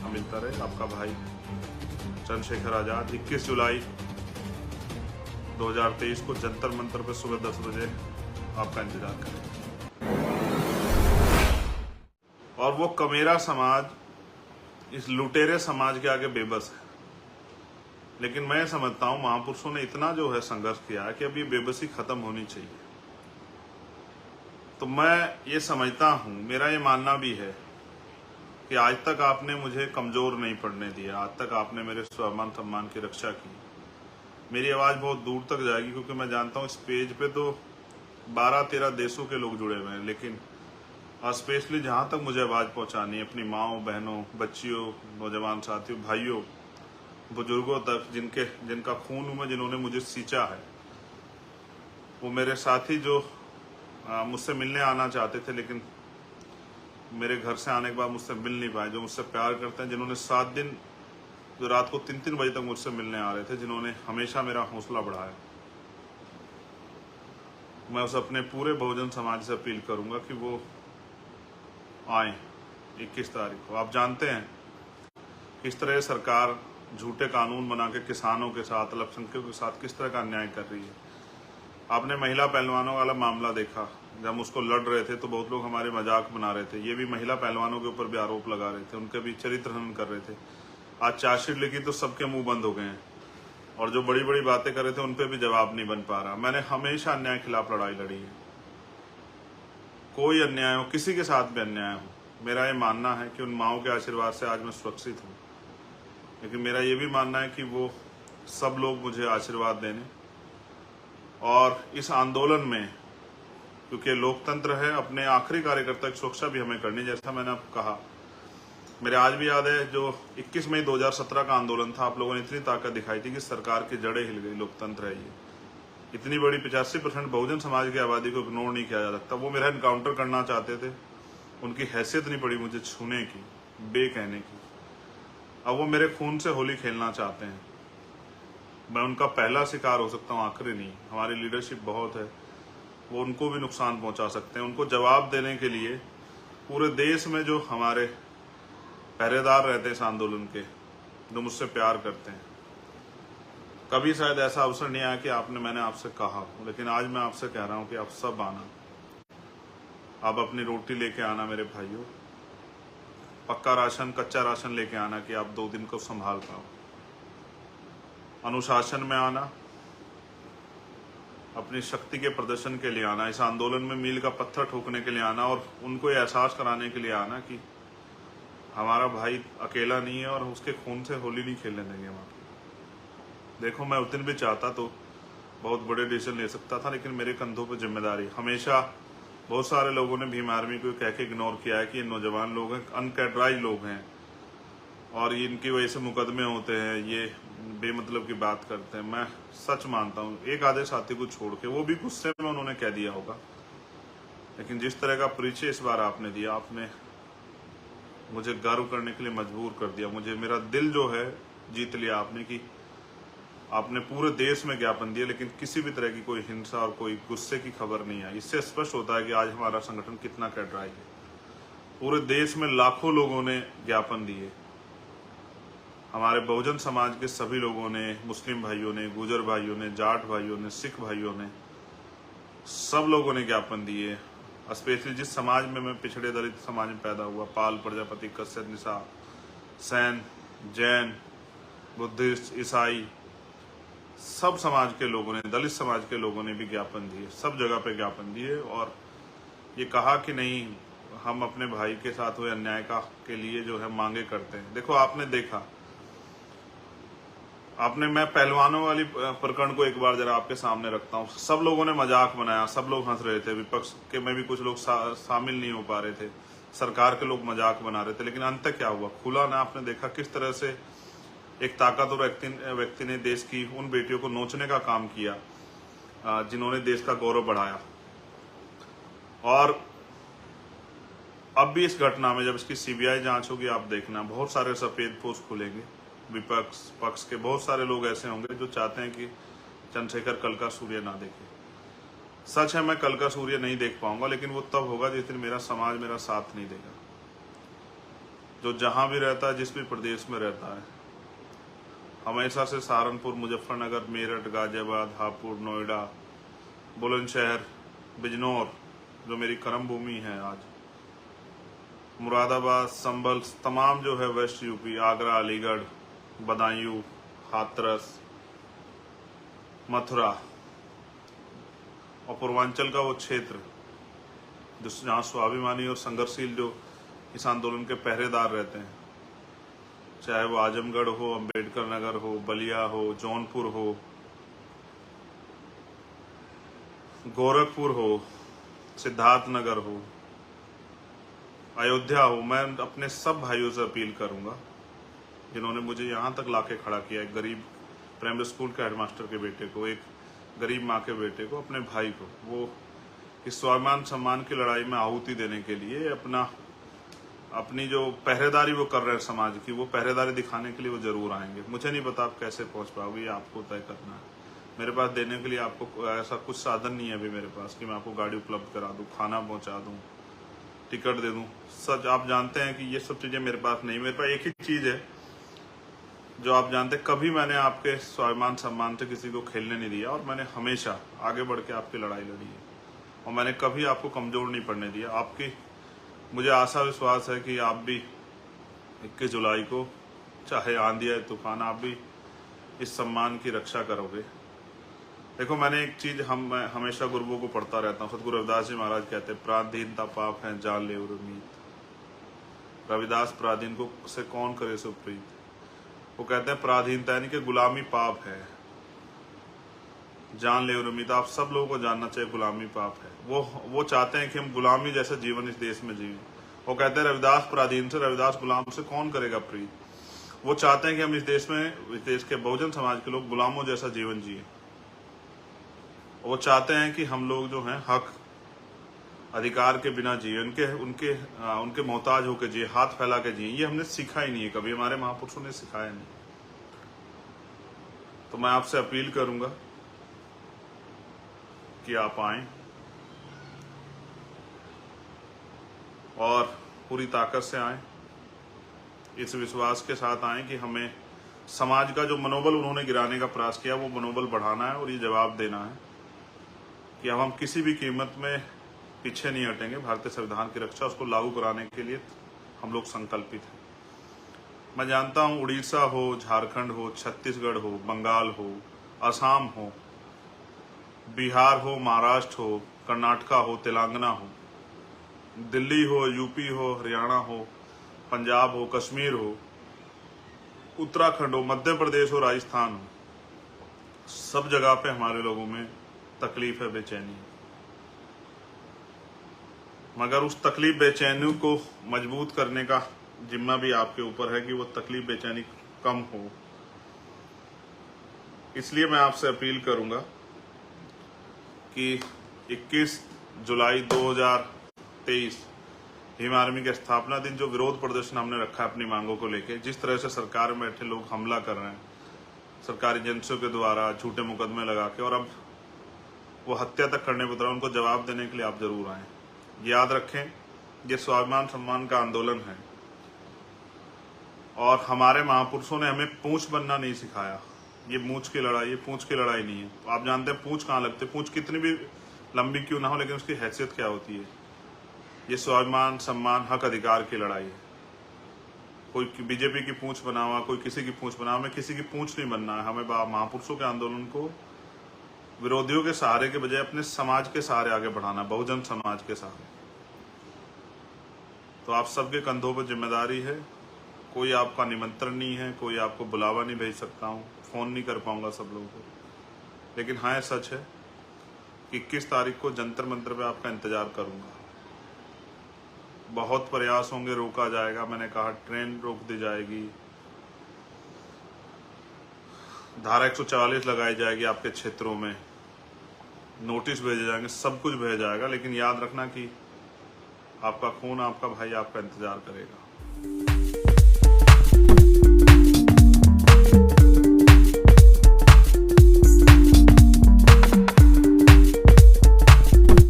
हमेशा मिलता रहे। आपका भाई चंद्रशेखर आज़ाद 21 जुलाई 2023 को जंतर मंतर पर सुबह 10 बजे आपका इंतजार करें। और वो कमेरा समाज इस लुटेरे समाज के आगे बेबस है। लेकिन मैं समझता हूं महापुरुषों ने इतना जो है संघर्ष किया है कि अब ये बेबसी खत्म होनी चाहिए। तो मैं ये समझता हूं, मेरा ये मानना भी है कि आज तक आपने मुझे कमजोर नहीं पड़ने दिया, आज तक आपने मेरे स्वाभिमान सम्मान की रक्षा की। मेरी आवाज़ बहुत दूर तक जाएगी क्योंकि मैं जानता हूँ इस पेज पे तो 12-13 देशों के लोग जुड़े हुए हैं, लेकिन स्पेशली जहाँ तक मुझे आवाज़ पहुँचानी है अपनी माँओं, बहनों, बच्चियों, नौजवान साथियों, भाइयों, बुजुर्गों तक जिनका खून में जिन्होंने मुझे सींचा है, वो मेरे साथी जो मुझसे मिलने आना चाहते थे लेकिन मेरे घर से आने के बाद मुझसे मिल नहीं पाए, जो मुझसे प्यार करते हैं, जिन्होंने 7 दिन जो रात को 3-3 बजे तक मुझसे मिलने आ रहे थे, जिन्होंने हमेशा मेरा हौसला बढ़ाया, मैं उस अपने पूरे बहुजन समाज से अपील करूंगा कि वो आए 21 तारीख को। आप जानते हैं किस तरह सरकार झूठे कानून बना के किसानों के साथ, अल्पसंख्यकों के साथ किस तरह का अन्याय कर रही है। आपने महिला पहलवानों वाला मामला देखा, जब हम उसको लड़ रहे थे तो बहुत लोग हमारे मजाक बना रहे थे। ये भी महिला पहलवानों के ऊपर भी आरोप लगा रहे थे, उनके भी चरित्र हनन कर रहे थे। आज चार्जशीट लिखी तो सबके मुंह बंद हो गए हैं, और जो बड़ी बड़ी बातें कर रहे थे उन पर भी जवाब नहीं बन पा रहा। मैंने हमेशा अन्याय के खिलाफ लड़ाई लड़ी है। कोई अन्याय हो, किसी के साथ भी अन्याय हो, मेरा ये मानना है कि उन माओं के आशीर्वाद से आज मैं सुरक्षित हूँ। लेकिन मेरा ये भी मानना है कि वो सब लोग मुझे आशीर्वाद देने, और इस आंदोलन में, क्योंकि लोकतंत्र है, अपने आखिरी कार्यकर्ता की सुरक्षा भी हमें करनी। जैसा मैंने आपको कहा, मेरे आज भी याद है जो 21 मई 2017 का आंदोलन था, आप लोगों ने इतनी ताकत दिखाई थी कि सरकार की जड़ें हिल गई। लोकतंत्र है ये, इतनी बड़ी 85% बहुजन समाज की आबादी को इग्नोर नहीं किया जा सकता। वो मेरा इनकाउंटर करना चाहते थे, उनकी हैसियत नहीं पड़ी मुझे छूने की, बे कहने की। अब वो मेरे खून से होली खेलना चाहते हैं। मैं उनका पहला शिकार हो सकता हूँ, आखिरी नहीं। हमारी लीडरशिप बहुत है, वो उनको भी नुकसान पहुंचा सकते हैं। उनको जवाब देने के लिए पूरे देश में जो हमारे पहरेदार रहते हैं इस आंदोलन के, जो मुझसे प्यार करते हैं, कभी शायद ऐसा अवसर नहीं आया कि मैंने आपसे कहा, लेकिन आज मैं आपसे कह रहा हूँ कि आप सब आना, आप अपनी रोटी लेके आना मेरे भाइयों, पक्का राशन, कच्चा राशन लेके आना कि आप 2 दिन को संभाल पाओ। अनुशासन में आना, अपनी शक्ति के प्रदर्शन के लिए आना, इस आंदोलन में मील का पत्थर ठोकने के लिए आना, और उनको ये एहसास कराने के लिए आना कि हमारा भाई अकेला नहीं है और उसके खून से होली नहीं खेलने देंगे वहाँ। देखो, मैं उस दिन भी चाहता तो बहुत बड़े डिसीजन ले सकता था, लेकिन मेरे कंधों पर जिम्मेदारी। हमेशा बहुत सारे लोगों ने भीम आर्मी को कह के इग्नोर किया है कि ये नौजवान लोग हैं, अनकैडराइज लोग हैं, और इनकी वजह से मुकदमे होते हैं, ये बेमतलब की बात करते हैं। मैं सच मानता हूँ, एक आधे साथी को छोड़ के, वो भी गुस्से में उन्होंने कह दिया होगा, लेकिन जिस तरह का परिचय इस बार आपने दिया, आपने मुझे गर्व करने के लिए मजबूर कर दिया। मुझे मेरा दिल जो है जीत लिया आपने, कि आपने पूरे देश में ज्ञापन दिया, लेकिन किसी भी तरह की कोई हिंसा और कोई गुस्से की खबर नहीं आई। इससे स्पष्ट होता है कि आज हमारा संगठन कितना कैडराइज है। पूरे देश में लाखों लोगों ने ज्ञापन दिए, हमारे बहुजन समाज के सभी लोगों ने, मुस्लिम भाइयों ने, गुजर भाइयों ने, जाट भाइयों ने, सिख भाइयों ने, सब लोगों ने ज्ञापन दिए। स्पेशली जिस समाज में मैं पिछड़े दलित समाज में पैदा हुआ, पाल, प्रजापति, कश्यप, निषा, सैन, जैन, बुद्धिस्ट, ईसाई, सब समाज के लोगों ने, दलित समाज के लोगों ने भी ज्ञापन दिए, सब जगह पे ज्ञापन दिए, और ये कहा कि नहीं, हम अपने भाई के साथ हुए अन्याय के लिए जो है मांगे करते हैं। देखो, आपने देखा, मैं पहलवानों वाली प्रकरण को एक बार जरा आपके सामने रखता हूँ। सब लोगों ने मजाक बनाया, सब लोग हंस रहे थे, विपक्ष के में भी कुछ लोग शामिल नहीं हो पा रहे थे, सरकार के लोग मजाक बना रहे थे, लेकिन अंत क्या हुआ? खुला ना, आपने देखा किस तरह से एक ताकतवर व्यक्ति ने देश की उन बेटियों को नोचने का काम किया जिन्होंने देश का गौरव बढ़ाया। और अब भी इस घटना में जब इसकी सीबीआई जांच होगी, आप देखना बहुत सारे सफेद पोस्ट खुलेंगे। विपक्ष पक्ष के बहुत सारे लोग ऐसे होंगे जो चाहते हैं कि चंद्रशेखर कल का सूर्य ना देखे। सच है, मैं कल का सूर्य नहीं देख पाऊंगा, लेकिन वो तब होगा जिस दिन मेरा समाज मेरा साथ नहीं देगा। जो जहाँ भी रहता है, जिस भी प्रदेश में रहता है, हमेशा से सहारनपुर, मुजफ्फरनगर, मेरठ, गाजियाबाद, हापुड़, नोएडा, बुलंदशहर, बिजनौर जो मेरी कर्म भूमि है आज, मुरादाबाद, संभल, तमाम जो है वेस्ट यूपी, आगरा, अलीगढ़, बदायूं, हाथरस, मथुरा और पूर्वांचल का वो क्षेत्र जहाँ स्वाभिमानी और संघर्षशील जो इस आंदोलन के पहरेदार रहते हैं, चाहे वो आजमगढ़ हो, अंबेडकर नगर हो, बलिया हो, जौनपुर हो, गोरखपुर हो, सिद्धार्थ नगर हो, अयोध्या हो, मैं अपने सब भाइयों से अपील करूंगा जिन्होंने मुझे यहाँ तक लाके खड़ा किया, एक गरीब प्राइमरी स्कूल के हेडमास्टर के बेटे को, एक गरीब माँ के बेटे को, अपने भाई को, वो इस स्वाभिमान सम्मान की लड़ाई में आहुति देने के लिए अपनी जो पहरेदारी वो कर रहे हैं समाज की, वो पहरेदारी दिखाने के लिए वो जरूर आएंगे। मुझे नहीं पता आप कैसे पहुंच पाओगे, ये आपको तय करना है। मेरे पास देने के लिए आपको ऐसा कुछ साधन नहीं है अभी मेरे पास कि मैं आपको गाड़ी उपलब्ध करा दूं, खाना पहुंचा दूं, टिकट दे दूं। सच आप जानते हैं कि ये सब चीजें मेरे पास नहीं। मेरे पास एक ही चीज है जो आप जानते हैं, कभी मैंने आपके स्वाभिमान सम्मान से किसी को खेलने नहीं दिया और मैंने हमेशा आगे बढ़ के आपकी लड़ाई लड़ी है और मैंने कभी आपको कमजोर नहीं पड़ने दिया। आपकी मुझे आशा विश्वास है कि आप भी 21 जुलाई को, चाहे आंधी है तूफान, आप भी इस सम्मान की रक्षा करोगे। देखो, मैंने एक चीज हमेशा गुरुओं को पढ़ता रहता हूँ। सतगुरु रविदास जी महाराज कहते हैं, पराधीनता पाप है, जान ले उर्मीत। रविदास पराधीन को से कौन करे सुप्रीत। वो कहते हैं पराधीनता यानी कि गुलामी पाप है, जान ले उर्मीत। आप सब लोगों को जानना चाहिए गुलामी पाप है। वो चाहते हैं कि हम गुलामी जैसा जीवन इस देश में जिए। वो कहते हैं रविदास पराधीन से, रविदास गुलाम से कौन करेगा प्रीत। वो चाहते हैं कि हम इस देश के बहुजन समाज के लोग गुलामों जैसा जीवन जिए। वो चाहते हैं कि हम लोग जो हैं हक अधिकार के बिना जिए, उनके मोहताज होकर जिए, हाथ फैला के जिए। ये हमने सीखा ही नहीं है, कभी हमारे महापुरुषों ने सिखाया नहीं। तो मैं आपसे अपील करूंगा कि आप आएं और पूरी ताकत से आएं, इस विश्वास के साथ आएं कि हमें समाज का जो मनोबल उन्होंने गिराने का प्रयास किया, वो मनोबल बढ़ाना है और ये जवाब देना है कि अब हम किसी भी कीमत में पीछे नहीं हटेंगे। भारतीय संविधान की रक्षा, उसको लागू कराने के लिए हम लोग संकल्पित हैं। मैं जानता हूं उड़ीसा हो, झारखंड हो, छत्तीसगढ़ हो, बंगाल हो, असम हो, बिहार हो, महाराष्ट्र हो, कर्नाटका हो, तेलंगाना हो, दिल्ली हो, यूपी हो, हरियाणा हो, पंजाब हो, कश्मीर हो, उत्तराखंड हो, मध्य प्रदेश हो, राजस्थान हो, सब जगह पे हमारे लोगों में तकलीफ है, बेचैनी है। मगर उस तकलीफ बेचैनी को मजबूत करने का जिम्मा भी आपके ऊपर है कि वो तकलीफ बेचैनी कम हो। इसलिए मैं आपसे अपील करूंगा कि 21 जुलाई 2023 भीम आर्मी के स्थापना दिन जो विरोध प्रदर्शन हमने रखा है अपनी मांगों को लेके, जिस तरह से सरकार में बैठे लोग हमला कर रहे हैं सरकारी एजेंसियों के द्वारा, झूठे मुकदमे लगा के, और अब वो हत्या तक करने पर उनको जवाब देने के लिए आप जरूर आए। याद रखें, ये स्वाभिमान सम्मान का आंदोलन है और हमारे महापुरुषों ने हमें पूंछ बनना नहीं सिखाया। ये मूंछ की लड़ाई, ये पूंछ की लड़ाई नहीं है। आप जानते हैं पूंछ कहाँ लगती है, पूंछ कितनी भी लंबी क्यों ना हो, लेकिन उसकी हैसियत क्या होती है। ये स्वाभिमान सम्मान हक अधिकार की लड़ाई है। कोई बीजेपी की पूंछ बना हुआ, कोई किसी की पूंछ बना हुआ, हमें किसी की पूंछ नहीं बनना है। हमें महापुरुषों के आंदोलन को विरोधियों के सहारे के बजाय अपने समाज के सहारे आगे बढ़ाना, बहुजन समाज के सहारे। तो आप सबके कंधों पर जिम्मेदारी है। कोई आपका निमंत्रण नहीं है, कोई आपको बुलावा नहीं भेज सकता हूँ, फोन नहीं कर पाऊंगा सब लोगों को। लेकिन हाँ, सच है कि 21 तारीख को जंतर मंतर पे आपका इंतजार करूंगा। बहुत प्रयास होंगे, रोका जाएगा। मैंने कहा ट्रेन रोक दी जाएगी, धारा 144 लगाई जाएगी आपके क्षेत्रों में, नोटिस भेजे जाएंगे, सब कुछ भेजा जाएगा। लेकिन याद रखना कि आपका खून, आपका भाई आपका इंतजार करेगा।